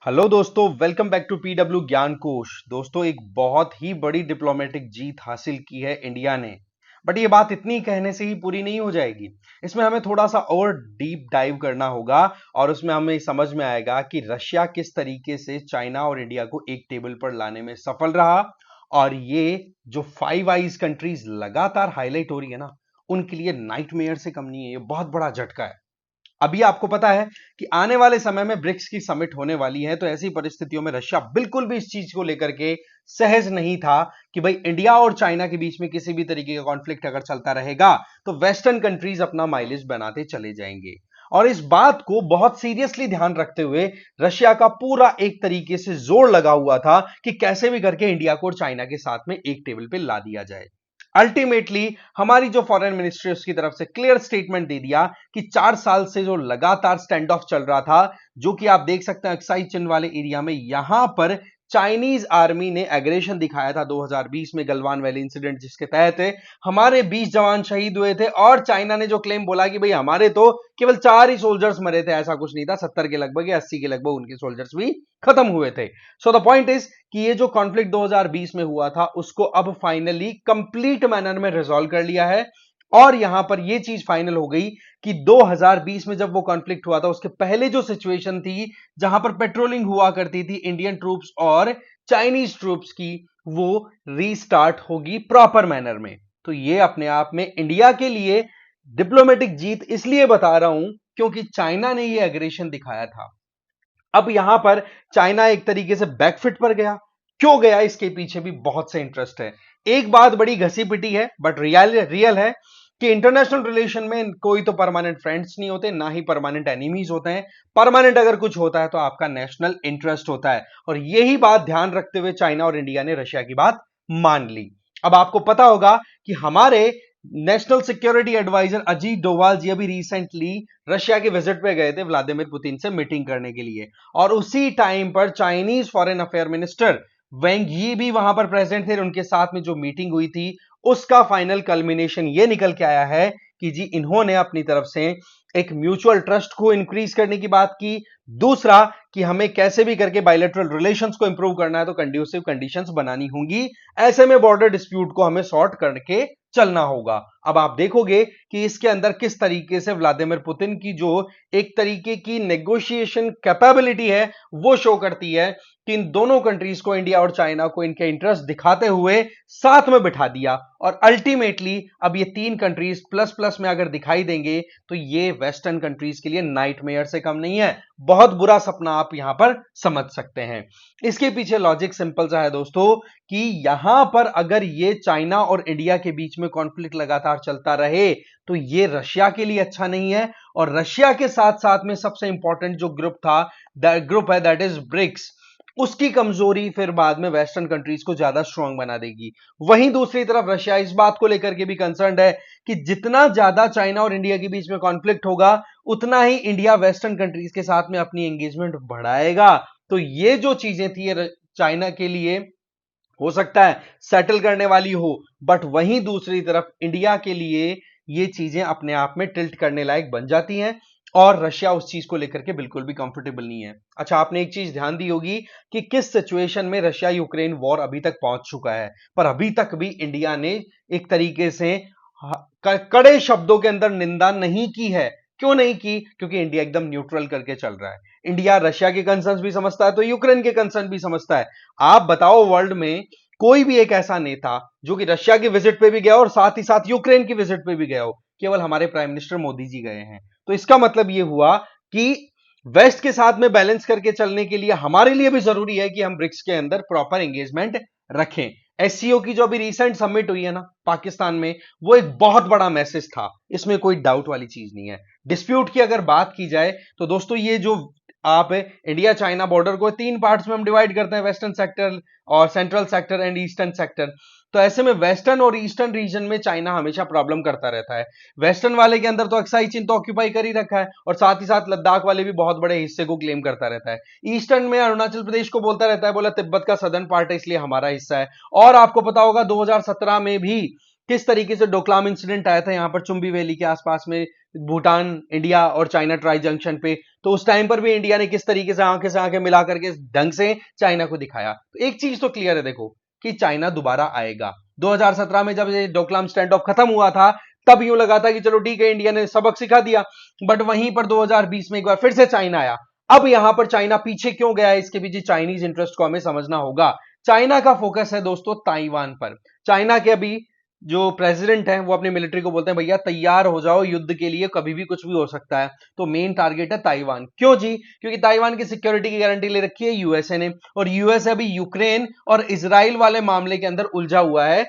Hello दोस्तों, welcome back to PW ज्ञान कोश। दोस्तों, एक बहुत ही बड़ी डिप्लोमेटिक जीत हासिल की है इंडिया ने। बट ये बात इतनी कहने से ही पूरी नहीं हो जाएगी। इसमें हमें थोड़ा सा और डीप डाइव करना होगा और उसमें हमें समझ में आएगा कि रशिया किस तरीके से चाइना और इंडिया को एक टेबल पर लाने में सफल रहा। और ये जो फाइव आइज कंट्रीज लगातार हाईलाइट हो रही है ना, उनके लिए नाइटमेयर से कम नहीं है। ये बहुत बड़ा झटका है। अभी आपको पता है कि आने वाले समय में ब्रिक्स की समिट होने वाली है, तो ऐसी परिस्थितियों में रशिया बिल्कुल भी इस चीज को लेकर के सहज नहीं था कि भाई इंडिया और चाइना के बीच में किसी भी तरीके का कॉन्फ्लिक्ट अगर चलता रहेगा तो वेस्टर्न कंट्रीज अपना माइलेज बनाते चले जाएंगे। और इस बात को बहुत सीरियसली ध्यान रखते हुए रशिया का पूरा एक तरीके से जोर लगा हुआ था कि कैसे भी करके इंडिया को और चाइना के साथ में एक टेबल पे ला दिया जाए। अल्टीमेटली हमारी जो फॉरेन मिनिस्ट्री उसकी तरफ से क्लियर स्टेटमेंट दे दिया कि 4 साल से जो लगातार स्टैंड ऑफ चल रहा था, जो कि आप देख सकते हैं अक्साई चिन वाले एरिया में, यहां पर चाइनीज आर्मी ने एग्रेशन दिखाया था 2020 में गलवान वैली इंसिडेंट, जिसके तहत हमारे 20 जवान शहीद हुए थे। और चाइना ने जो क्लेम बोला कि भाई हमारे तो केवल 4 ही सोल्जर्स मरे थे, ऐसा कुछ नहीं था। 70 के लगभग या 80 के लगभग उनके सोल्जर्स भी खत्म हुए थे। सो द पॉइंट इज कि ये जो कॉन्फ्लिक्ट 2020 में हुआ था उसको अब फाइनली कंप्लीट मैनर में रिजॉल्व कर लिया है। और यहां पर यह चीज फाइनल हो गई कि 2020 में जब वो कॉन्फ्लिक्ट हुआ था उसके पहले जो सिचुएशन थी, जहां पर पेट्रोलिंग हुआ करती थी इंडियन ट्रूप्स और चाइनीज ट्रूप्स की, वो रीस्टार्ट होगी प्रॉपर मैनर में। तो ये अपने आप में इंडिया के लिए डिप्लोमेटिक जीत इसलिए बता रहा हूं क्योंकि चाइना ने ये एग्रेशन दिखाया था। अब यहां पर चाइना एक तरीके से बैकफिट पर गया। क्यों गया, इसके पीछे भी बहुत से इंटरेस्ट है। एक बात बड़ी घसी पिटी है बट रियल है कि इंटरनेशनल रिलेशन में कोई तो परमानेंट फ्रेंड्स नहीं होते, ना ही परमानेंट एनिमीज होते हैं। परमानेंट अगर कुछ होता है तो आपका नेशनल इंटरेस्ट होता है, और यही बात ध्यान रखते हुए चाइना और इंडिया ने रशिया की बात मान ली। अब आपको पता होगा कि हमारे national security adviser Ajit Doval ji अभी रिसेंटली रशिया के विजिट पे गए थे व्लादिमीर पुतिन से मीटिंग करने के लिए। और उसी टाइम पर चाइनीज फॉरेन अफेयर मिनिस्टर वेंग यी भी वहां पर प्रेजेंट थे। उनके साथ में जो मीटिंग हुई थी उसका फाइनल कल्मिनेशन ये निकल के आया है कि जी इन्होंने अपनी तरफ से एक म्यूचुअल ट्रस्ट को इंक्रीज करने की बात की। दूसरा कि हमें कैसे भी करके बायलैटरल रिलेशंस को इंप्रूव करना है तो कंड्यूसिव कंडीशंस बनानी होंगी। ऐसे में बॉर्डर डिस्प्यूट को हमें सॉर्ट करके चलना होगा। अब आप देखोगे कि इसके अंदर किस तरीके से व्लादिमीर पुतिन की जो एक तरीके की नेगोशिएशन कैपेबिलिटी है वो शो करती है कि इन दोनों कंट्रीज को, इंडिया और चाइना को, इनके इंटरेस्ट दिखाते हुए साथ में बिठा दिया। और अल्टीमेटली अब ये तीन कंट्रीज प्लस प्लस में अगर दिखाई देंगे तो ये वेस्टर्न कंट्रीज के लिए नाइटमेयर से कम नहीं है। बहुत बुरा सपना आप यहां पर समझ सकते हैं। इसके पीछे लॉजिक सिंपल सा है दोस्तों कि यहां पर अगर ये चाइना और इंडिया के बीच में कॉन्फ्लिक्ट लगातार चलता रहे तो ये रशिया के लिए अच्छा नहीं है। और रशिया के साथ साथ में सबसे इंपॉर्टेंट जो ग्रुप है दैट इज ब्रिक्स, उसकी कमजोरी फिर बाद में वेस्टर्न कंट्रीज को ज्यादा स्ट्रांग बना देगी। वहीं दूसरी तरफ रशिया इस बात को लेकर के भी कंसर्न्ड है कि जितना ज्यादा चाइना और इंडिया के बीच में कॉन्फ्लिक्ट होगा उतना ही इंडिया वेस्टर्न कंट्रीज के साथ में अपनी एंगेजमेंट बढ़ाएगा। तो ये जो चीजें थी चाइना के लिए हो सकता है सेटल करने वाली हो, बट वहीं दूसरी तरफ इंडिया के लिए ये चीजें अपने आप में टिल्ट करने लायक बन जाती हैं। और रशिया उस चीज को लेकर के बिल्कुल भी कंफर्टेबल नहीं है। अच्छा, आपने एक चीज ध्यान दी होगी कि किस सिचुएशन में रशिया यूक्रेन वॉर अभी तक पहुंच चुका है, पर अभी तक भी इंडिया ने एक तरीके से कड़े शब्दों के अंदर निंदा नहीं की है। क्यों नहीं की? क्योंकि इंडिया एकदम न्यूट्रल करके चल रहा है। इंडिया रशिया के कंसर्न भी समझता है तो यूक्रेन के कंसर्न भी समझता है। आप बताओ वर्ल्ड में कोई भी एक ऐसा नेता जो कि रशिया की विजिट पे भी गया और साथ ही साथ यूक्रेन की विजिट पे भी गया हो? केवल हमारे प्राइम मिनिस्टर मोदी जी गए हैं। तो इसका मतलब यह हुआ कि वेस्ट के साथ में बैलेंस करके चलने के लिए हमारे लिए भी जरूरी है कि हम ब्रिक्स के अंदर प्रॉपर एंगेजमेंट रखें। एससीओ की जो अभी रिसेंट समिट हुई है ना पाकिस्तान में, वो एक बहुत बड़ा मैसेज था, इसमें कोई डाउट वाली चीज नहीं है। डिस्प्यूट की अगर बात की जाए तो दोस्तों ये जो आप इंडिया चाइना बॉर्डर को 3 पार्ट्स में हम डिवाइड करते हैं, वेस्टर्न सेक्टर और central sector and eastern sector. तो ऐसे में वेस्टर्न और ईस्टर्न रीजन में चाइना हमेशा प्रॉब्लम करता रहता है। वेस्टर्न वाले के अंदर तो अक्साई चीन तो ऑक्यूपाई कर ही रखा है और साथ ही साथ लद्दाख वाले भी बहुत बड़े हिस्से को क्लेम करता रहता है। ईस्टर्न में अरुणाचल प्रदेश को बोलता रहता है, बोला तिब्बत का सदर्न पार्ट है इसलिए हमारा हिस्सा है। और आपको पता होगा 2017 में भी किस तरीके से डोकलाम इंसिडेंट आया था यहां पर चुंबी वैली के आसपास में, भूटान इंडिया और चाइना ट्राई जंक्शन पे, तो उस टाइम पर भी इंडिया ने किस तरीके से आंखें मिला करके ढंग से चाइना को दिखाया। तो एक चीज तो क्लियर है देखो कि चाइना दोबारा आएगा। 2017 में जब ये डोकलाम स्टैंड ऑफ खत्म हुआ था तब यूं लगा था कि चलो ठीक है इंडिया ने सबक सिखा दिया, बट वहीं पर 2020 में एक बार फिर से चाइना आया। अब यहां पर चाइना पीछे क्यों गया है, इसके पीछे चाइनीज इंटरेस्ट को हमें समझना होगा। चाइना का फोकस है दोस्तों ताइवान पर। चाइना के अभी जो प्रेसिडेंट है वो अपनी मिलिट्री को बोलते हैं भैया तैयार हो जाओ युद्ध के लिए, कभी भी कुछ भी हो सकता है। तो मेन टारगेट है ताइवान। क्यों जी? क्योंकि ताइवान की सिक्योरिटी की गारंटी ले रखी है यूएसए ने, और यूएसए अभी यूक्रेन और इसराइल वाले मामले के अंदर उलझा हुआ है।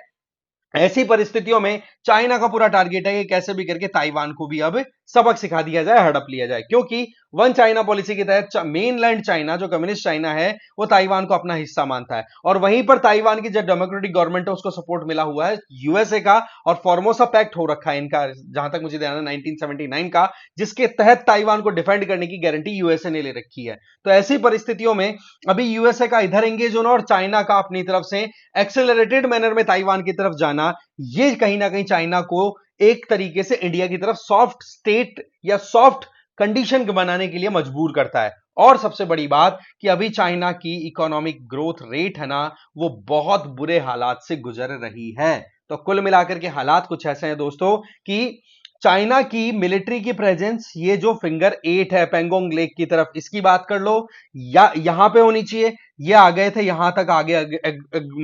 ऐसी परिस्थितियों में चाइना का पूरा टारगेट है कि कैसे भी करके ताइवान को भी अब सबक सिखा दिया जाए, हड़प लिया जाए, क्योंकि वन चाइना पॉलिसी के तहत मेनलैंड चाइना जो कम्युनिस्ट चाइना है वो ताइवान को अपना हिस्सा मानता है, और वहीं पर ताइवान की जो डेमोक्रेटिक गवर्नमेंट है उसको सपोर्ट मिला हुआ है यूएसए का, और फॉर्मोसा पैक्ट हो रखा है इनका, जहां तक मुझे ध्यान है 1979 का, जिसके तहत ताइवान को डिफेंड करने की गारंटी यूएसए ने ले रखी है। तो ऐसी परिस्थितियों में अभी यूएसए का इधर एंगेज होना और चाइना का अपनी तरफ से एक्सेलरेटेड मैनर में ताइवान की तरफ जाना, ये कहीं ना कहीं चाइना को एक तरीके से इंडिया की तरफ सॉफ्ट स्टेट या सॉफ्ट कंडीशन बनाने के लिए मजबूर करता है। और सबसे बड़ी बात कि अभी चाइना की इकोनॉमिक ग्रोथ रेट है ना, वो बहुत बुरे हालात से गुजर रही है। तो कुल मिलाकर के हालात कुछ ऐसे हैं दोस्तों कि चाइना की मिलिट्री की प्रेजेंस, ये जो फिंगर 8 है पेंगोंग लेक की तरफ, इसकी बात कर लो, या यहां पे होनी चाहिए। ये आ गए थे यहां तक, आगे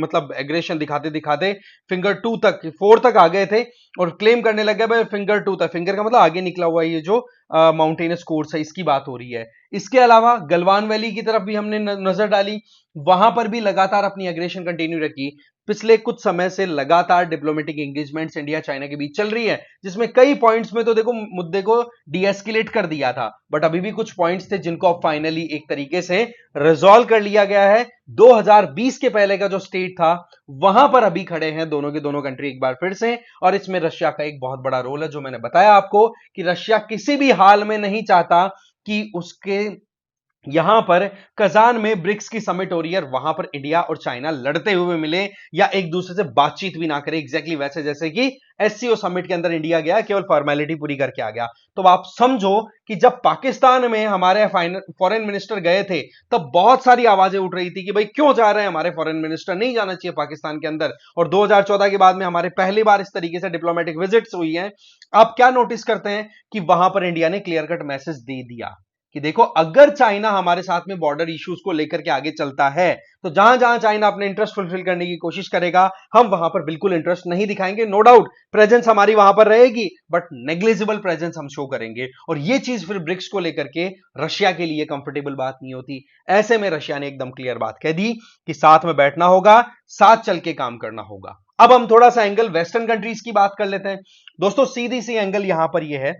मतलब एग्रेशन दिखाते दिखाते फिंगर 2 तक, 4 तक आ गए थे, और क्लेम करने लगे भाई फिंगर 2 तक। फिंगर का मतलब आगे निकला हुआ ये जो माउंटेनस कोर्स है, इसकी बात हो रही है। इसके अलावा गलवान वैली की तरफ भी हमने नजर डाली, वहां पर भी लगातार अपनी एग्रेशन कंटिन्यू रखी। पिछले कुछ समय से लगातार डिप्लोमेटिक एंगेजमेंट्स इंडिया चाइना के बीच चल रही है, जिसमें कई पॉइंट्स में तो देखो मुद्दे को डीएस्केलेट कर दिया था, बट अभी भी कुछ पॉइंट्स थे जिनको अब फाइनली एक तरीके से रिजॉल्व कर लिया गया है। 2020 के पहले का जो स्टेट था वहां पर अभी खड़े हैं दोनों के दोनों कंट्री एक बार फिर से, और इसमें रशिया का एक बहुत बड़ा रोल है, जो मैंने बताया आपको कि रशिया किसी भी हाल में नहीं चाहता कि उसके यहां पर कजान में ब्रिक्स की समिट हो रही है, वहां पर इंडिया और चाइना लड़ते हुए मिले या एक दूसरे से बातचीत भी ना करे, एग्जैक्टली वैसे जैसे कि एससीओ समिट के अंदर इंडिया गया, केवल फॉर्मेलिटी पूरी करके आ गया। तो आप समझो कि जब पाकिस्तान में हमारे फॉरेन मिनिस्टर गए थे तब बहुत सारी आवाजें उठ रही थी कि भाई क्यों जा रहे हैं हमारे फॉरेन मिनिस्टर, नहीं जाना चाहिए पाकिस्तान के अंदर। और 2014 के बाद में हमारे पहली बार इस तरीके से डिप्लोमेटिक विजिट्स हुई हैं। आप क्या नोटिस करते हैं कि वहां पर इंडिया ने क्लियर कट मैसेज दे दिया कि देखो अगर चाइना हमारे साथ में बॉर्डर इश्यूज को लेकर के आगे चलता है तो जहां जहां चाइना अपने इंटरेस्ट फुलफिल करने की कोशिश करेगा, हम वहां पर बिल्कुल इंटरेस्ट नहीं दिखाएंगे। नो डाउट प्रेजेंस हमारी वहां पर रहेगी, बट नेग्लिजिबल प्रेजेंस हम शो करेंगे, और ये चीज फिर ब्रिक्स को लेकर के रशिया के लिए कंफर्टेबल बात नहीं होती। ऐसे में रशिया ने एकदम क्लियर बात कह दी कि साथ में बैठना होगा, साथ चल के काम करना होगा। अब हम थोड़ा सा एंगल वेस्टर्न कंट्रीज की बात कर लेते हैं दोस्तों। सीधी सी एंगल यहां पर यह है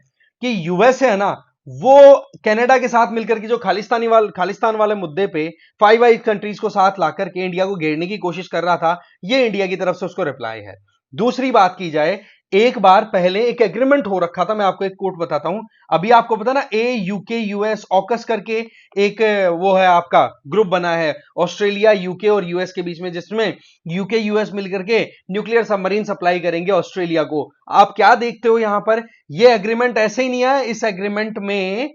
कि यूएस है ना, वो कनाडा के साथ मिलकर के जो खालिस्तान वाले मुद्दे पे फाइव आइज कंट्रीज को साथ लाकर के इंडिया को घेरने की कोशिश कर रहा था, ये इंडिया की तरफ से उसको रिप्लाई है। दूसरी बात की जाए, एक बार पहले एक एग्रीमेंट हो रखा था, मैं आपको एक कोट बताता हूं। अभी आपको पता ना ए यूके यूएस ऑकस करके एक वो है आपका ग्रुप बना है ऑस्ट्रेलिया यूके और यूएस के बीच में, जिसमें यूके यूएस मिलकर के न्यूक्लियर सबमरीन सप्लाई करेंगे ऑस्ट्रेलिया को। आप क्या देखते हो यहां पर, ये एग्रीमेंट ऐसे ही नहीं आया। इस एग्रीमेंट में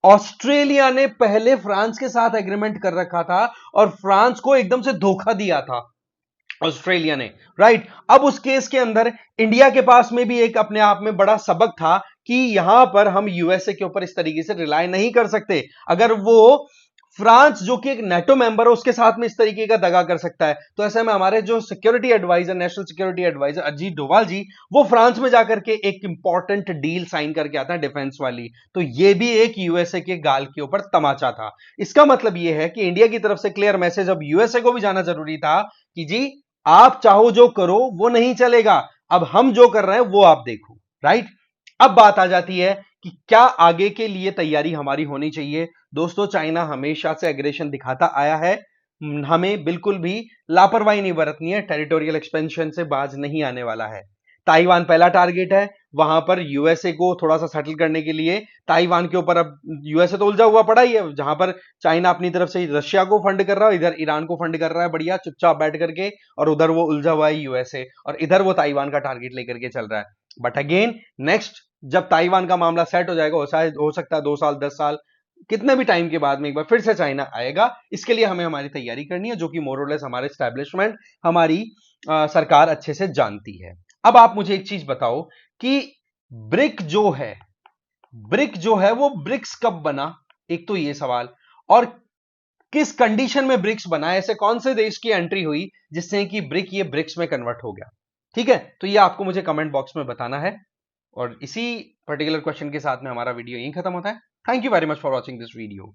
ऑस्ट्रेलिया ने पहले फ्रांस के साथ एग्रीमेंट कर रखा था और फ्रांस को एकदम से धोखा दिया था ऑस्ट्रेलिया ने, राइट। अब उस केस के अंदर इंडिया के पास में भी एक अपने आप में बड़ा सबक था कि यहां पर हम यूएसए के ऊपर इस तरीके से रिलाय नहीं कर सकते। अगर वो फ्रांस जो कि एक नेटो मेंबर है उसके साथ में इस तरीके का दगा कर सकता है, तो ऐसे में हमारे जो security adviser, national security adviser Ajit Doval ji, वो फ्रांस में जाकर के एक इंपॉर्टेंट डील साइन करके आता है डिफेंस वाली। तो ये भी एक यूएसए के गाल के ऊपर तमाचा था। इसका मतलब ये है कि इंडिया की तरफ से क्लियर मैसेज अब यूएसए को भी जाना जरूरी था कि जी आप चाहो जो करो वो नहीं चलेगा, अब हम जो कर रहे हैं वो आप देखो, राइट। अब बात आ जाती है कि क्या आगे के लिए तैयारी हमारी होनी चाहिए। दोस्तों चाइना हमेशा से एग्रेशन दिखाता आया है, हमें बिल्कुल भी लापरवाही नहीं बरतनी है, टेरिटोरियल एक्सपेंशन से बाज नहीं आने वाला है। ताइवान पहला टारगेट है, वहां पर यूएसए को थोड़ा सा सेटल करने के लिए ताइवान के ऊपर अब यूएसए तो उलझा हुआ पड़ा ही है, जहां पर चाइना अपनी तरफ से रशिया को फंड कर रहा है, इधर ईरान को फंड कर रहा है बढ़िया चुपचाप बैठ करके, और उधर वो उलझा हुआ है यूएसए, और इधर वो ताइवान का टारगेट लेकर के चल रहा है। बट अगेन नेक्स्ट जब ताइवान का मामला सेट हो जाएगा, शायद हो सकता है 2 साल 10 साल कितने भी टाइम के बाद में एक बार फिर से चाइना आएगा। इसके लिए हमें हमारी तैयारी करनी है, जो कि मोरलेस हमारे स्टैब्लिशमेंट हमारी सरकार अच्छे से जानती है। अब आप मुझे एक चीज बताओ कि ब्रिक जो है वो ब्रिक्स कब बना, एक तो ये सवाल, और किस कंडीशन में ब्रिक्स बना, ऐसे कौन से देश की एंट्री हुई जिससे कि ये ब्रिक्स में कन्वर्ट हो गया। ठीक है, तो ये आपको मुझे कमेंट बॉक्स में बताना है, और इसी पर्टिकुलर क्वेश्चन के साथ में हमारा वीडियो यहीं खत्म होता है। Thank you very much for watching this video.